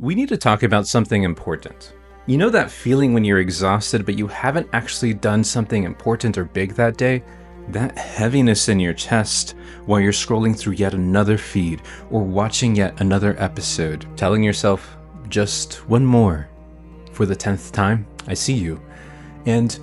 We need to talk about something important. You know that feeling when you're exhausted but you haven't actually done something important or big that day? That heaviness in your chest while you're scrolling through yet another feed or watching yet another episode, telling yourself, just one more. For the 10th time, I see you. And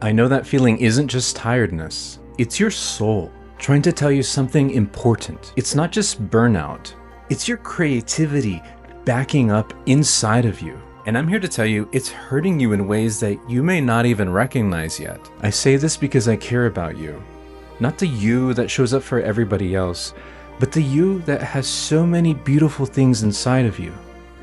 I know that feeling isn't just tiredness. It's your soul trying to tell you something important. It's not just burnout. It's your creativity backing up inside of you. And I'm here to tell you, it's hurting you in ways that you may not even recognize yet. I say this because I care about you. Not the you that shows up for everybody else, but the you that has so many beautiful things inside of you.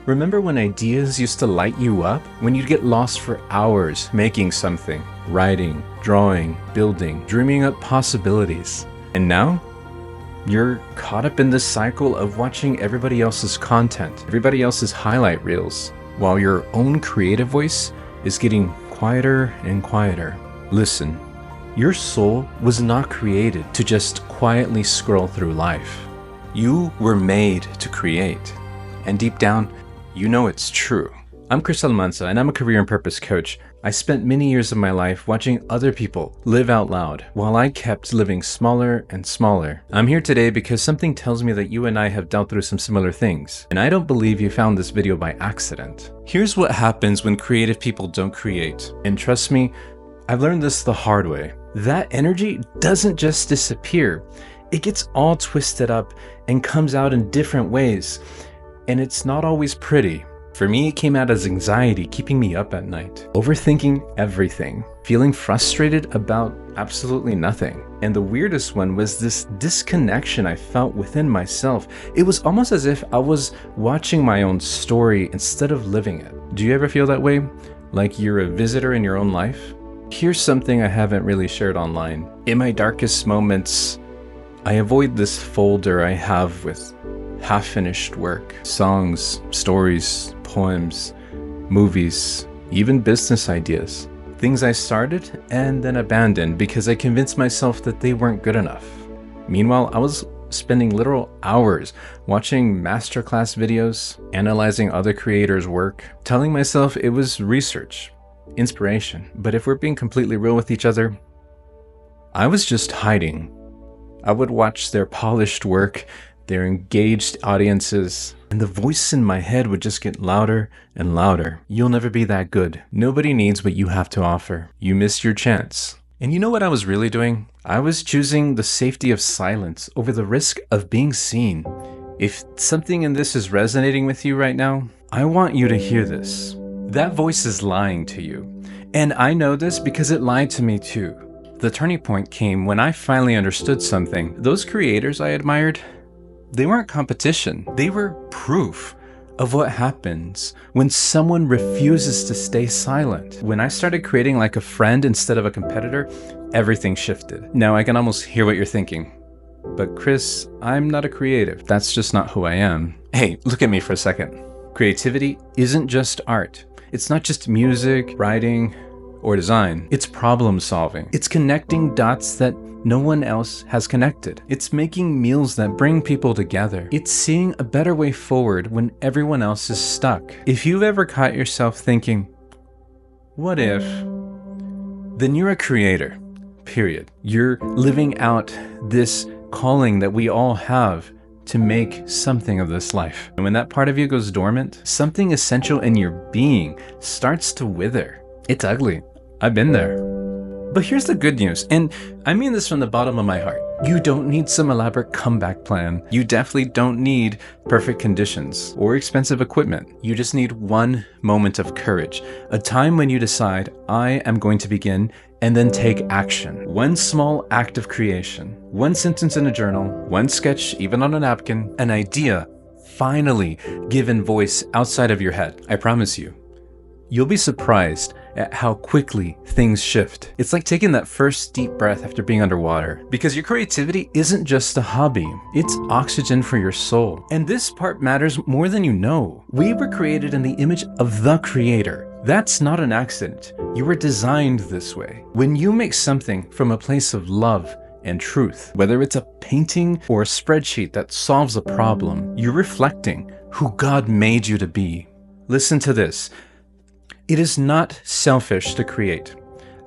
Remember when ideas used to light you up? When you'd get lost for hours making something, writing, drawing, building, dreaming up possibilities. And now? You're caught up in this cycle of watching everybody else's content, everybody else's highlight reels, while your own creative voice is getting quieter and quieter. Listen, your soul was not created to just quietly scroll through life. You were made to create. And deep down, you know it's true. I'm Chris Almanza, and I'm a career and purpose coach. I spent many years of my life watching other people live out loud while I kept living smaller and smaller. I'm here today because something tells me that you and I have dealt through some similar things, and I don't believe you found this video by accident. Here's what happens when creative people don't create. And trust me, I've learned this the hard way. That energy doesn't just disappear. It gets all twisted up and comes out in different ways, and it's not always pretty. For me, it came out as anxiety keeping me up at night, overthinking everything, feeling frustrated about absolutely nothing. And the weirdest one was this disconnection I felt within myself. It was almost as if I was watching my own story instead of living it. Do you ever feel that way? Like you're a visitor in your own life? Here's something I haven't really shared online. In my darkest moments, I avoid this folder I have with half-finished work, songs, stories, poems, movies, even business ideas. Things I started and then abandoned because I convinced myself that they weren't good enough. Meanwhile, I was spending literal hours watching masterclass videos, analyzing other creators' work, telling myself it was research, inspiration. But if we're being completely real with each other, I was just hiding. I would watch their polished work, their engaged audiences, and the voice in my head would just get louder and louder. You'll never be that good. Nobody needs what you have to offer. You missed your chance. And you know what I was really doing? I was choosing the safety of silence over the risk of being seen. If something in this is resonating with you right now, I want you to hear this. That voice is lying to you. And I know this because it lied to me too. The turning point came when I finally understood something. Those creators I admired, they weren't competition. They were proof of what happens when someone refuses to stay silent. When I started creating like a friend instead of a competitor, everything shifted. Now I can almost hear what you're thinking. But Chris, I'm not a creative. That's just not who I am. Hey, look at me for a second. Creativity isn't just art. It's not just music, writing, or design. It's problem solving. It's connecting dots that no one else has connected. It's making meals that bring people together. It's seeing a better way forward when everyone else is stuck. If you've ever caught yourself thinking, what if? Then you're a creator, period. You're living out this calling that we all have to make something of this life. And when that part of you goes dormant, something essential in your being starts to wither. It's ugly. I've been there. But here's the good news, and I mean this from the bottom of my heart. You don't need some elaborate comeback plan. You definitely don't need perfect conditions or expensive equipment. You just need one moment of courage, a time when you decide, I am going to begin, and then take action. One small act of creation, one sentence in a journal, one sketch, even on a napkin, an idea finally given voice outside of your head. I promise you, you'll be surprised at how quickly things shift. It's like taking that first deep breath after being underwater. Because your creativity isn't just a hobby, it's oxygen for your soul. And this part matters more than you know. We were created in the image of the Creator. That's not an accident. You were designed this way. When you make something from a place of love and truth, whether it's a painting or a spreadsheet that solves a problem, you're reflecting who God made you to be. Listen to this. It is not selfish to create.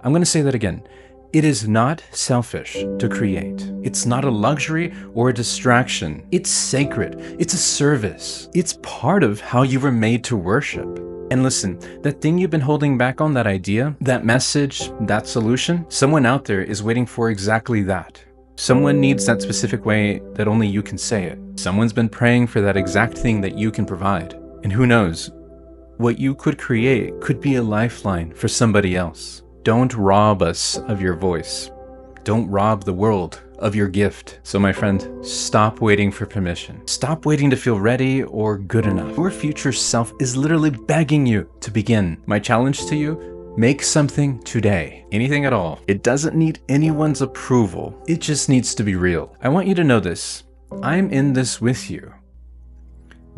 I'm going to say that again. It is not selfish to create. It's not a luxury or a distraction. It's sacred. It's a service. It's part of how you were made to worship. And listen, that thing you've been holding back on, that idea, that message, that solution, someone out there is waiting for exactly that. Someone needs that specific way that only you can say it. Someone's been praying for that exact thing that you can provide. And who knows, what you could create could be a lifeline for somebody else. Don't rob us of your voice. Don't rob the world of your gift. So my friend, stop waiting for permission. Stop waiting to feel ready or good enough. Your future self is literally begging you to begin. My challenge to you, make something today. Anything at all. It doesn't need anyone's approval. It just needs to be real. I want you to know this. I'm in this with you.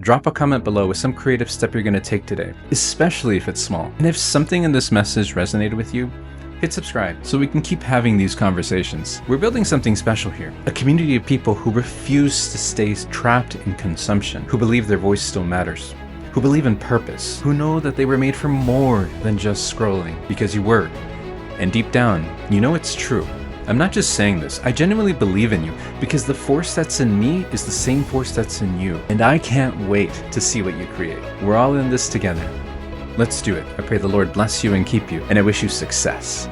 Drop a comment below with some creative step you're going to take today, especially if it's small. And if something in this message resonated with you, hit subscribe so we can keep having these conversations. We're building something special here. A community of people who refuse to stay trapped in consumption, who believe their voice still matters, who believe in purpose, who know that they were made for more than just scrolling, because you were. And deep down, you know it's true. I'm not just saying this, I genuinely believe in you, because the force that's in me is the same force that's in you. And I can't wait to see what you create. We're all in this together. Let's do it. I pray the Lord bless you and keep you, and I wish you success.